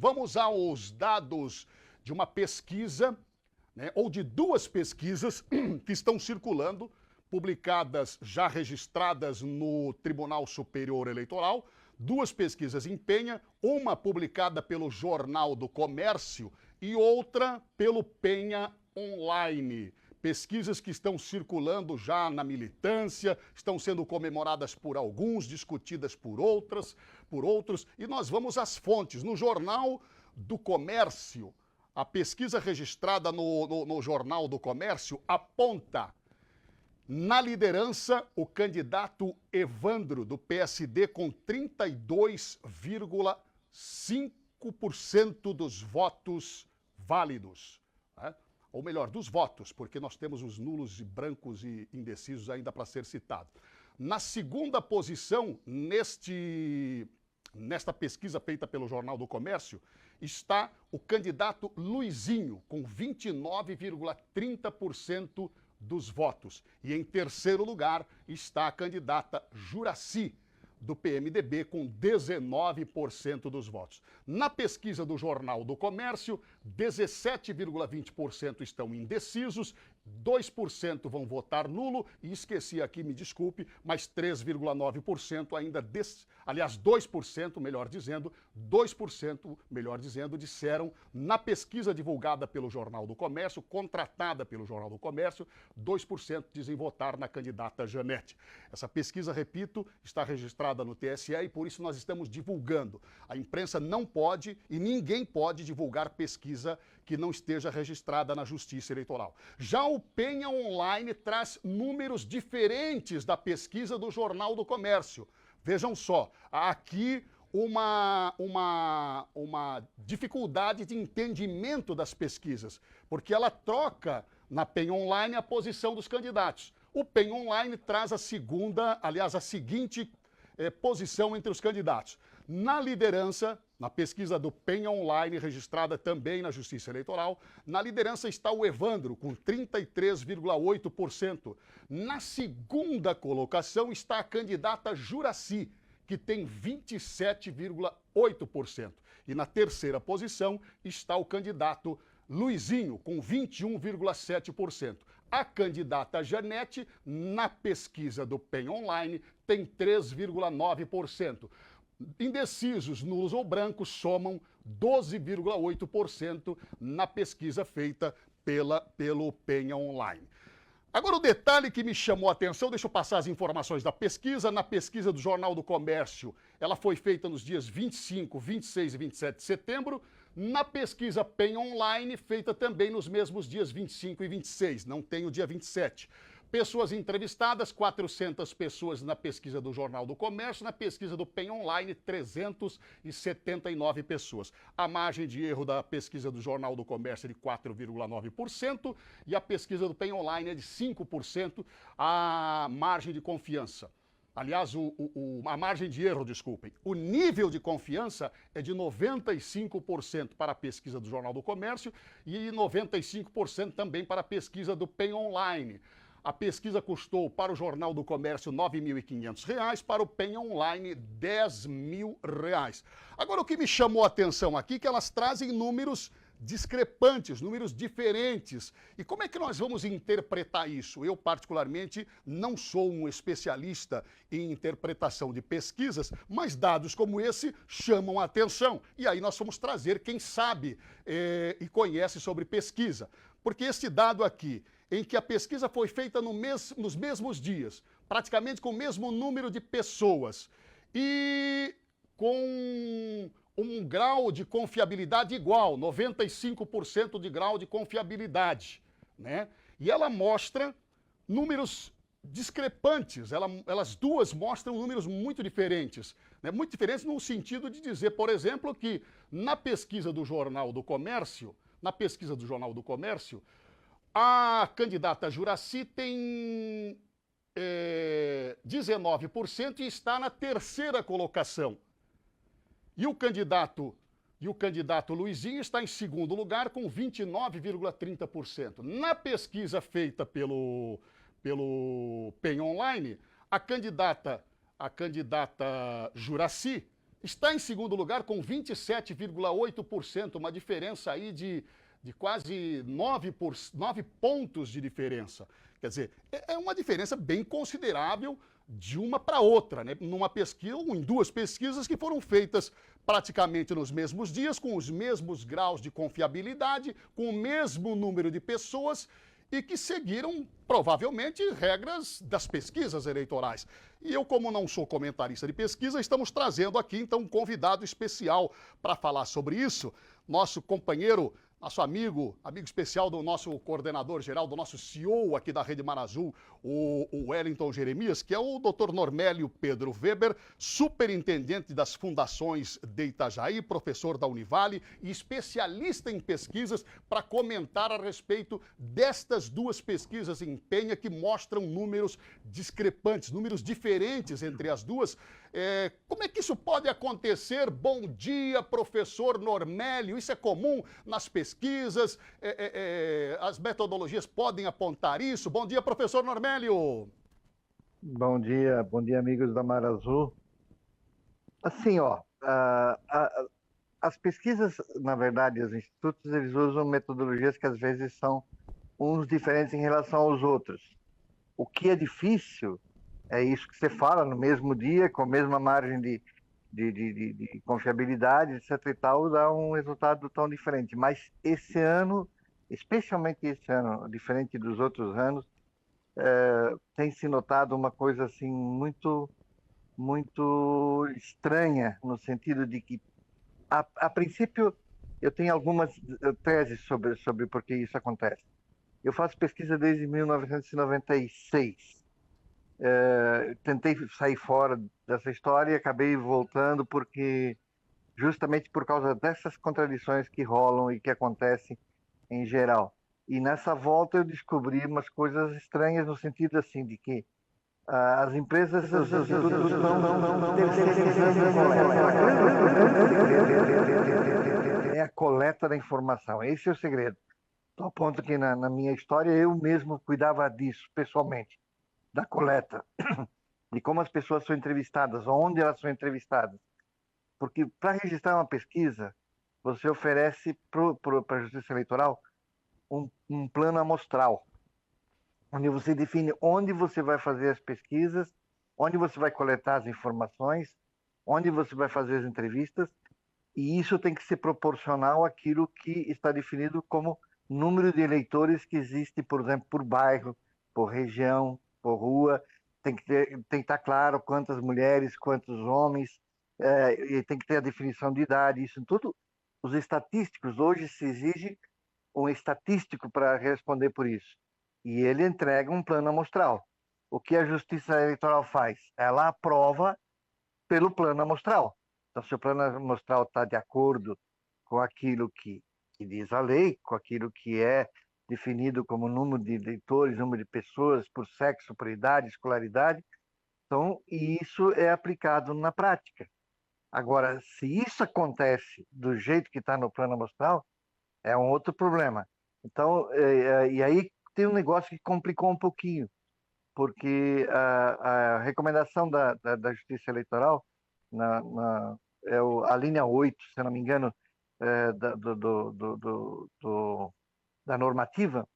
Vamos aos dados de uma pesquisa, né, ou de duas pesquisas que estão circulando, publicadas, já registradas no Tribunal Superior Eleitoral. Duas pesquisas em Penha, uma publicada pelo Jornal do Comércio e outra pelo Penha Online. Pesquisas que estão circulando já na militância, estão sendo comemoradas por alguns, discutidas por outros, e nós vamos às fontes. No Jornal do Comércio, a pesquisa registrada no Jornal do Comércio aponta na liderança o candidato Evandro, do PSD, com 32,5% dos votos válidos, né? Ou melhor, dos votos, porque nós temos os nulos e brancos e indecisos ainda para ser citados. Na segunda posição, nesta pesquisa feita pelo Jornal do Comércio, está o candidato Luizinho, com 29,30% dos votos. E em terceiro lugar está a candidata Juracy, do PMDB, com 19% dos votos. Na pesquisa do Jornal do Comércio, 17,20% estão indecisos, 2% vão votar nulo, e esqueci aqui, me desculpe, mas 3,9% ainda, aliás, 2%, melhor dizendo, 2%, disseram, na pesquisa divulgada pelo Jornal do Comércio, contratada pelo Jornal do Comércio, 2% dizem votar na candidata Janete. Essa pesquisa, repito, está registrada no TSE e por isso nós estamos divulgando. A imprensa não pode e ninguém pode divulgar pesquisa que não esteja registrada na Justiça Eleitoral. Já o Penha Online traz números diferentes da pesquisa do Jornal do Comércio. Vejam só, há aqui uma dificuldade de entendimento das pesquisas, porque ela troca na Penha Online a posição dos candidatos. O Penha Online traz a seguinte posição entre os candidatos. Na liderança, na pesquisa do Penha Online, registrada também na Justiça Eleitoral, na liderança está o Evandro, com 33,8%. Na segunda colocação está a candidata Juracy, que tem 27,8%. E na terceira posição está o candidato Luizinho, com 21,7%. A candidata Janete, na pesquisa do Penha Online, tem 3,9%. Indecisos, nulos ou brancos somam 12,8% na pesquisa feita pelo Penha Online. Agora, o detalhe que me chamou a atenção, deixa eu passar as informações da pesquisa. Na pesquisa do Jornal do Comércio, ela foi feita nos dias 25, 26 e 27 de setembro. Na pesquisa Penha Online, feita também nos mesmos dias 25 e 26, não tem o dia 27. Pessoas entrevistadas, 400 pessoas na pesquisa do Jornal do Comércio, na pesquisa do Penha Online, 379 pessoas. A margem de erro da pesquisa do Jornal do Comércio é de 4,9% e a pesquisa do Penha Online é de 5%, a margem de confiança. Aliás, a margem de erro, desculpem. O nível de confiança é de 95% para a pesquisa do Jornal do Comércio e 95% também para a pesquisa do Penha Online. A pesquisa custou para o Jornal do Comércio R$ 9.500, para o Penha Online R$ 10.000. Agora, o que me chamou a atenção aqui é que elas trazem números discrepantes, números diferentes. E como é que nós vamos interpretar isso? Eu, particularmente, não sou um especialista em interpretação de pesquisas, mas dados como esse chamam a atenção. E aí nós vamos trazer quem sabe e conhece sobre pesquisa. Porque este dado aqui, em que a pesquisa foi feita nos mesmos dias, praticamente com o mesmo número de pessoas, e com um grau de confiabilidade igual, 95% de grau de confiabilidade, né? E ela mostra números discrepantes, elas duas mostram números muito diferentes, né? Muito diferentes no sentido de dizer, por exemplo, que na pesquisa do Jornal do Comércio, a candidata Juracy tem 19% e está na terceira colocação. E o candidato Luizinho está em segundo lugar com 29,30%. Na pesquisa feita pelo Penha Online, a candidata Juracy está em segundo lugar com 27,8%, uma diferença aí de quase 9 pontos de diferença. Quer dizer, é uma diferença bem considerável de uma para outra, né? Numa pesquisa, ou em duas pesquisas que foram feitas praticamente nos mesmos dias, com os mesmos graus de confiabilidade, com o mesmo número de pessoas e que seguiram, provavelmente, regras das pesquisas eleitorais. E eu, como não sou comentarista de pesquisa, estamos trazendo aqui, então, um convidado especial para falar sobre isso, nosso companheiro, nosso amigo especial do nosso coordenador geral, do nosso CEO aqui da Rede Mar Azul, o Wellington Jeremias, que é o Dr. Normélio Pedro Weber, superintendente das fundações de Itajaí, professor da Univale e especialista em pesquisas, para comentar a respeito destas duas pesquisas em Penha que mostram números discrepantes, números diferentes entre as duas. Como é que isso pode acontecer? Bom dia, professor Normélio. Isso é comum nas pesquisas? As metodologias podem apontar isso? Bom dia, professor Normélio. Bom dia, amigos da Mar Azul. Assim, as pesquisas, na verdade, os institutos, eles usam metodologias que às vezes são uns diferentes em relação aos outros. O que é difícil é isso que você fala, no mesmo dia, com a mesma margem de confiabilidade, etc. e tal, dá um resultado tão diferente. Mas esse ano, especialmente esse ano, diferente dos outros anos, tem se notado uma coisa assim muito estranha, no sentido de que, a princípio, eu tenho algumas teses sobre por que isso acontece. Eu faço pesquisa desde 1996. Tentei sair fora dessa história e acabei voltando justamente por causa dessas contradições que rolam e que acontecem em geral. E nessa volta eu descobri umas coisas estranhas no sentido assim de que as empresas, os institutos estão terceirizando a coleta da informação. Esse é o segredo. Ao ponto que na minha história eu mesmo cuidava disso pessoalmente, da coleta, de como as pessoas são entrevistadas, onde elas são entrevistadas. Porque para registrar uma pesquisa, você oferece para a Justiça Eleitoral um plano amostral, onde você define onde você vai fazer as pesquisas, onde você vai coletar as informações, onde você vai fazer as entrevistas, e isso tem que ser proporcional àquilo que está definido como número de eleitores que existe, por exemplo, por bairro, por região, por rua. Tem que estar claro quantas mulheres, quantos homens, e tem que ter a definição de idade, isso tudo. Os estatísticos, hoje se exige um estatístico para responder por isso. E ele entrega um plano amostral. O que a Justiça Eleitoral faz? Ela aprova pelo plano amostral. Então, se o plano amostral está de acordo com aquilo que diz a lei, com aquilo que é definido como número de eleitores, número de pessoas, por sexo, por idade, escolaridade, então isso é aplicado na prática. Agora, se isso acontece do jeito que está no plano amostral, é um outro problema. Então, e aí tem um negócio que complicou um pouquinho, porque a recomendação da Justiça Eleitoral, a linha 8, se não me engano, da normativa,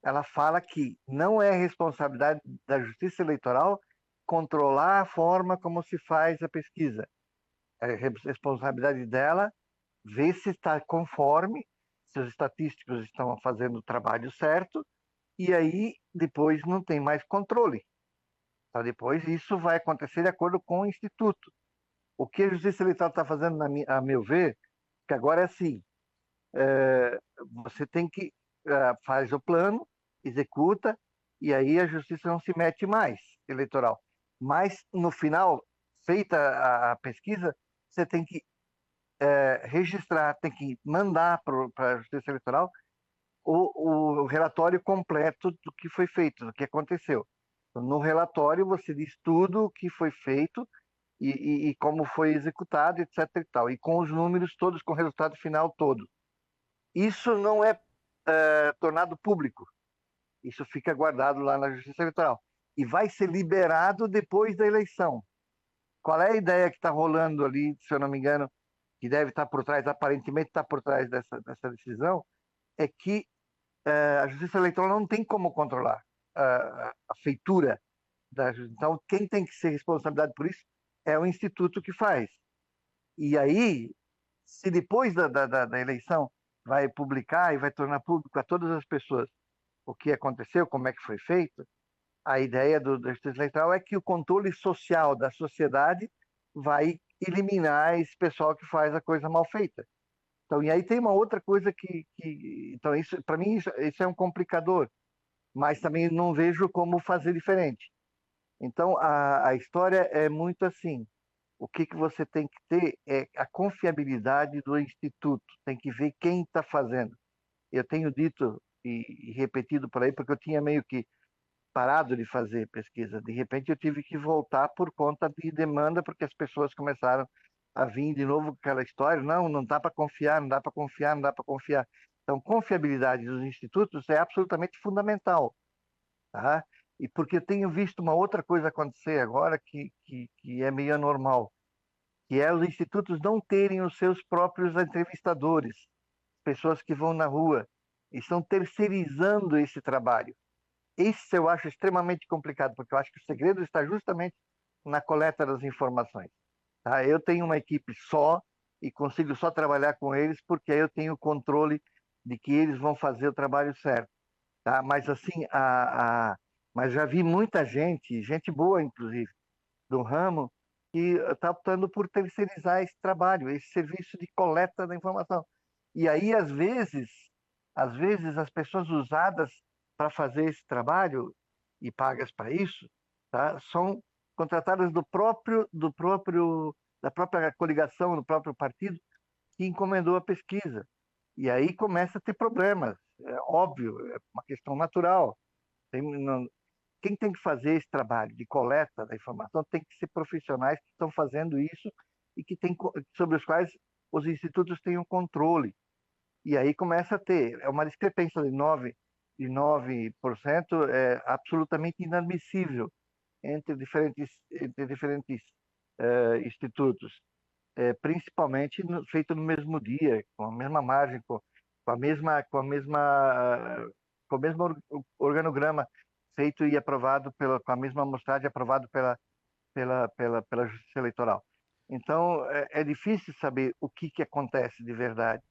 ela fala que não é responsabilidade da Justiça Eleitoral controlar a forma como se faz a pesquisa. É responsabilidade dela ver se está conforme, se os estatísticos estão fazendo o trabalho certo, e aí depois não tem mais controle. Tá? Depois isso vai acontecer de acordo com o Instituto. O que a Justiça Eleitoral está fazendo, a meu ver, que agora é assim, você tem que faz o plano, executa, e aí a Justiça não se mete mais, eleitoral. Mas, no final, feita a pesquisa, você tem que registrar, tem que mandar para a Justiça Eleitoral o relatório completo do que foi feito, do que aconteceu. No relatório você diz tudo o que foi feito e como foi executado, etc. e tal, e com os números todos, com o resultado final todo. Isso não é tornado público. Isso fica guardado lá na Justiça Eleitoral. E vai ser liberado depois da eleição. qual é a ideia que está rolando ali, se eu não me engano, que deve estar por trás, aparentemente está por trás dessa decisão, é que a Justiça Eleitoral não tem como controlar a feitura da justiça. Então, quem tem que ser responsabilidade por isso é o instituto que faz. E aí, se depois da eleição vai publicar e vai tornar público a todas as pessoas o que aconteceu, como é que foi feito, a ideia da Justiça Eleitoral é que o controle social da sociedade vai eliminar esse pessoal que faz a coisa mal feita. Então, e aí tem uma outra coisa então isso para mim isso é um complicador, mas também não vejo como fazer diferente. Então a história é muito assim. O que você tem que ter é a confiabilidade do instituto. Tem que ver quem está fazendo. Eu tenho dito e repetido por aí porque eu tinha meio que parado de fazer pesquisa. De repente eu tive que voltar por conta de demanda, porque as pessoas começaram a vir de novo com aquela história, não dá para confiar, não dá para confiar, não dá para confiar. Então, confiabilidade dos institutos é absolutamente fundamental, tá? E porque eu tenho visto uma outra coisa acontecer agora que é meio anormal, que é os institutos não terem os seus próprios entrevistadores, pessoas que vão na rua, e estão terceirizando esse trabalho. Isso eu acho extremamente complicado, porque eu acho que o segredo está justamente na coleta das informações. Tá? Eu tenho uma equipe só e consigo só trabalhar com eles porque aí eu tenho controle de que eles vão fazer o trabalho certo. Tá? Mas assim, mas já vi muita gente boa inclusive, do ramo, que está optando por terceirizar esse trabalho, esse serviço de coleta da informação. E aí, às vezes as pessoas usadas para fazer esse trabalho e pagas para isso, tá? São contratadas da própria coligação, do próprio partido que encomendou a pesquisa. E aí começa a ter problemas. É óbvio, é uma questão natural. Quem tem que fazer esse trabalho de coleta da informação tem que ser profissionais que estão fazendo isso e sobre os quais os institutos têm um controle. E aí começa a ter uma discrepância de 9% é absolutamente inadmissível entre diferentes institutos, principalmente feito no mesmo dia, com a mesma margem, com a mesma, com a mesma, com o mesmo organograma feito e aprovado com a mesma amostragem aprovado pela Justiça Eleitoral. Então, é difícil saber o que acontece de verdade,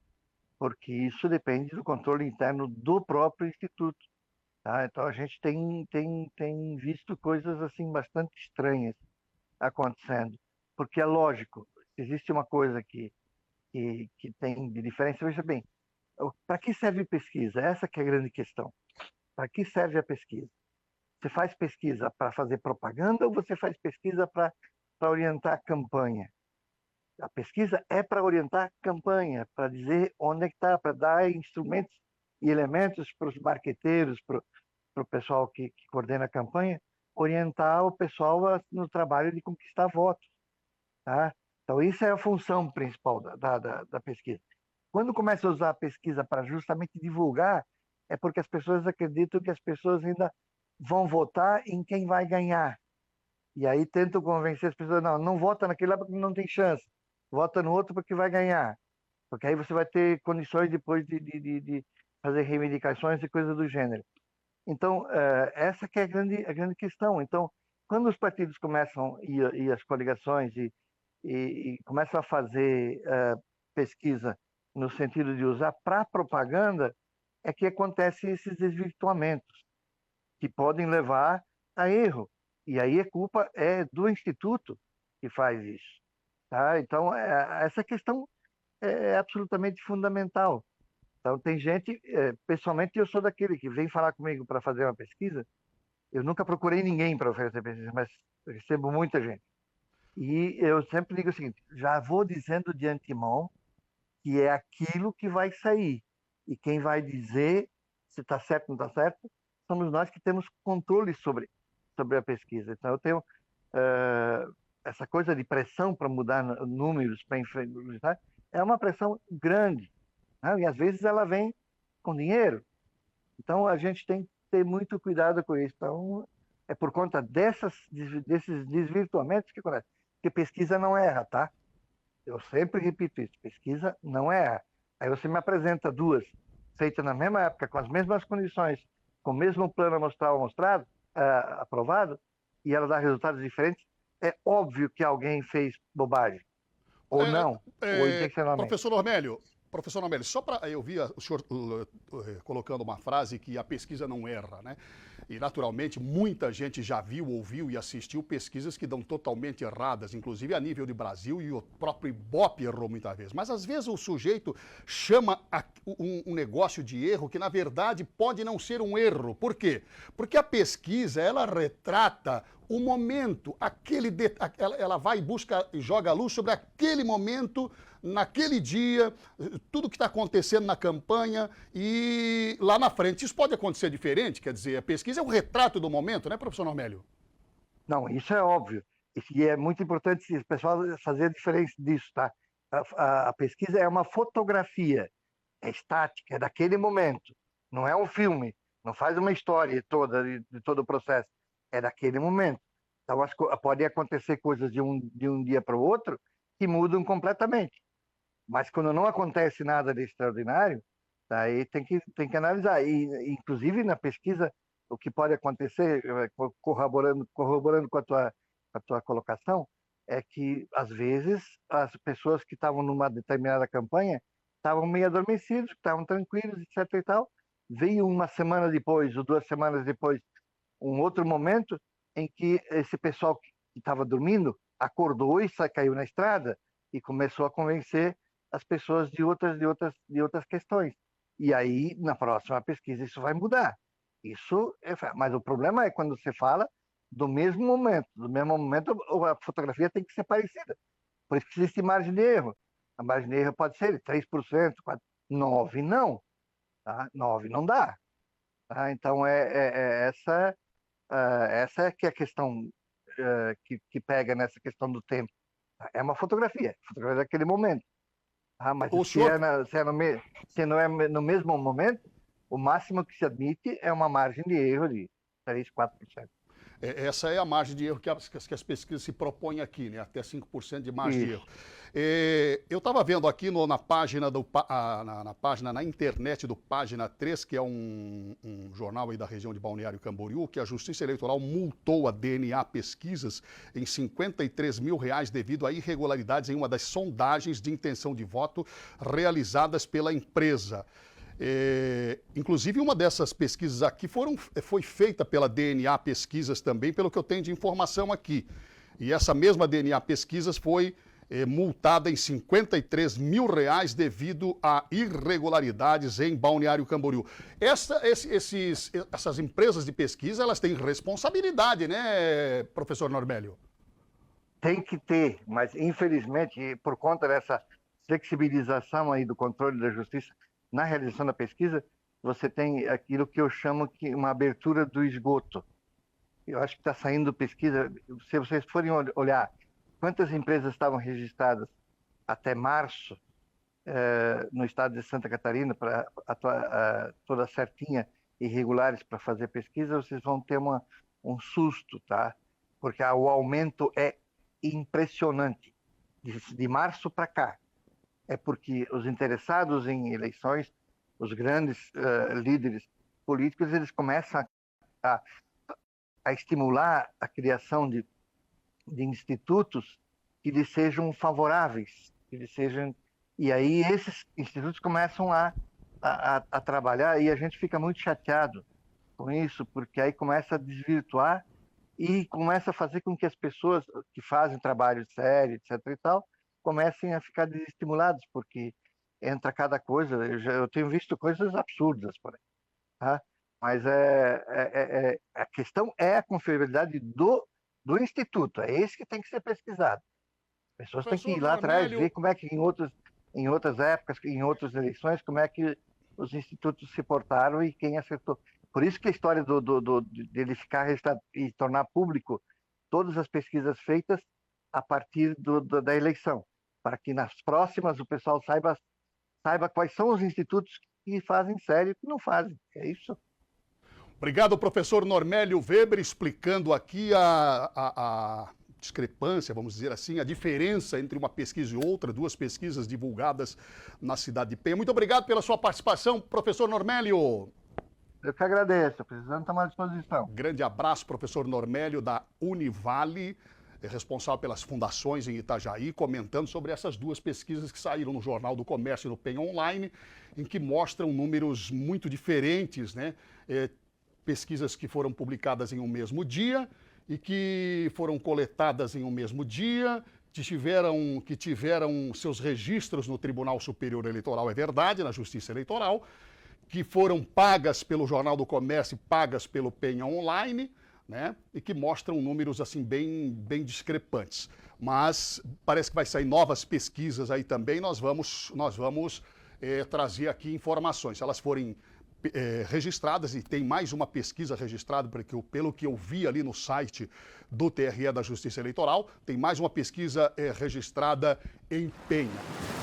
porque isso depende do controle interno do próprio instituto. Tá? Então, a gente tem visto coisas assim bastante estranhas acontecendo, porque é lógico, existe uma coisa que tem de diferença. Veja bem, para que serve pesquisa? Essa que é a grande questão. Para que serve a pesquisa? Você faz pesquisa para fazer propaganda ou você faz pesquisa para orientar a campanha? A pesquisa é para orientar a campanha, para dizer onde é que está, para dar instrumentos e elementos para os marqueteiros, para o pessoal que coordena a campanha, orientar o pessoal no trabalho de conquistar votos. Tá? Então, isso é a função principal da pesquisa. Quando começa a usar a pesquisa para justamente divulgar, é porque as pessoas acreditam que as pessoas ainda vão votar em quem vai ganhar. E aí tentam convencer as pessoas, não vota naquele lá porque não tem chance, vota no outro porque vai ganhar. Porque aí você vai ter condições depois de fazer reivindicações e coisas do gênero. Então, essa que é a grande questão. Então, quando os partidos começam, e as coligações, e começam a fazer pesquisa no sentido de usar para propaganda, é que acontecem esses desvirtuamentos, que podem levar a erro. E aí a culpa é do instituto que faz isso. Tá? Então, essa questão é absolutamente fundamental. Então, tem gente, pessoalmente, eu sou daquele que vem falar comigo para fazer uma pesquisa. Eu nunca procurei ninguém para oferecer pesquisa, mas recebo muita gente. E eu sempre digo o seguinte: já vou dizendo de antemão que é aquilo que vai sair. E quem vai dizer se está certo ou não está certo somos nós que temos controle sobre a pesquisa. Então, eu tenho essa coisa de pressão para mudar números, para enfrentar, é uma pressão grande. Né? E às vezes ela vem com dinheiro. Então, a gente tem que ter muito cuidado com isso. Então, é por conta desses desvirtuamentos que acontece. porque pesquisa não erra, tá? Eu sempre repito isso, pesquisa não erra. Aí você me apresenta duas, feitas na mesma época, com as mesmas condições, com o mesmo plano amostral mostrado, aprovado, e ela dá resultados diferentes, é óbvio que alguém fez bobagem. Ou não, ou intencionalmente. Professor Normélio, só para eu vi o senhor colocando uma frase que a pesquisa não erra, né? E naturalmente muita gente já viu, ouviu e assistiu pesquisas que dão totalmente erradas, inclusive a nível de Brasil, e o próprio Ibope errou muitas vezes. Mas às vezes o sujeito chama um negócio de erro que na verdade pode não ser um erro. Por quê? Porque a pesquisa, ela retrata o momento, ela vai e busca e joga a luz sobre aquele momento, naquele dia, tudo que está acontecendo na campanha e lá na frente. Isso pode acontecer diferente, quer dizer, a pesquisa é um retrato do momento, né, professor Normélio? Não, isso é óbvio. E é muito importante o pessoal fazer a diferença disso, tá? A pesquisa é uma fotografia, é estática, é daquele momento. Não é um filme, não faz uma história toda de todo o processo. É daquele momento. Então, pode acontecer coisas de um dia para o outro que mudam completamente. Mas quando não acontece nada de extraordinário, daí tem que analisar. E, inclusive, na pesquisa, o que pode acontecer, corroborando com a tua colocação, é que, às vezes, as pessoas que estavam numa determinada campanha estavam meio adormecidos, estavam tranquilos, etc. e tal. Veio uma semana depois, ou 2 semanas depois, um outro momento em que esse pessoal que estava dormindo acordou e caiu na estrada e começou a convencer as pessoas de outras questões. E aí, na próxima pesquisa, isso vai mudar. Mas o problema é quando você fala do mesmo momento. Do mesmo momento, a fotografia tem que ser parecida. Por isso que existe margem de erro. A margem de erro pode ser 3%, 4%, 9% não. Tá? 9% não dá. Tá? Então, essa que é a questão que pega nessa questão do tempo. É uma fotografia daquele momento. Mas O se, senhor, se não é no mesmo momento, o máximo que se admite é uma margem de erro de 3%, 4%. essa é a margem de erro que as pesquisas se propõem aqui, né? Até 5% de margem de Isso. erro. Eu estava vendo aqui na página na internet do Página 3, que é um jornal aí da região de Balneário Camboriú, que a Justiça Eleitoral multou a DNA Pesquisas em R$53 mil devido a irregularidades em uma das sondagens de intenção de voto realizadas pela empresa. Inclusive, uma dessas pesquisas aqui foi feita pela DNA Pesquisas também, pelo que eu tenho de informação aqui. E essa mesma DNA Pesquisas foi multada em R$53 mil devido a irregularidades em Balneário Camboriú. Essas empresas de pesquisa, elas têm responsabilidade, né, professor Normélio? Tem que ter, mas infelizmente, por conta dessa flexibilização aí do controle da justiça na realização da pesquisa, você tem aquilo que eu chamo de uma abertura do esgoto. Eu acho que está saindo pesquisa, se vocês forem olhar quantas empresas estavam registradas até março no estado de Santa Catarina, para toda certinha, irregulares para fazer pesquisa, vocês vão ter um susto, tá? Porque o aumento é impressionante. De março para cá. É porque os interessados em eleições, os grandes líderes políticos, eles começam a estimular a criação de institutos que lhes sejam favoráveis, e aí esses institutos começam a trabalhar, e a gente fica muito chateado com isso, porque aí começa a desvirtuar e começa a fazer com que as pessoas que fazem trabalho sério, etc. e tal, comecem a ficar desestimulados, porque entra cada coisa. Eu tenho visto coisas absurdas por aí, tá? Mas a questão é a confiabilidade do instituto. É esse que tem que ser pesquisado. As pessoas têm que ir lá atrás, ver como é que em outras épocas, em outras eleições, como é que os institutos se portaram e quem acertou. Por isso que a história de ele ficar registrado e tornar público todas as pesquisas feitas a partir da eleição, para que nas próximas o pessoal saiba quais são os institutos que fazem sério e que não fazem. É isso. Obrigado, professor Normélio Weber, explicando aqui discrepância, vamos dizer assim, a diferença entre uma pesquisa e outra, duas pesquisas divulgadas na cidade de Penha. Muito obrigado pela sua participação, professor Normélio. Eu que agradeço, precisando estar à disposição. Grande abraço, professor Normélio, da Univale, responsável pelas fundações em Itajaí, comentando sobre essas duas pesquisas que saíram no Jornal do Comércio e no Penha Online, em que mostram números muito diferentes, né? Pesquisas que foram publicadas em um mesmo dia e que foram coletadas em um mesmo dia, que tiveram seus registros no Tribunal Superior Eleitoral, é verdade, na Justiça Eleitoral, que foram pagas pelo Jornal do Comércio e pagas pelo Penha Online, né? E que mostram números assim bem discrepantes. Mas parece que vai sair novas pesquisas aí também, nós vamos trazer aqui informações. Se elas forem registradas, e tem mais uma pesquisa registrada, porque pelo que eu vi ali no site do TRE da Justiça Eleitoral, tem mais uma pesquisa registrada em Penha.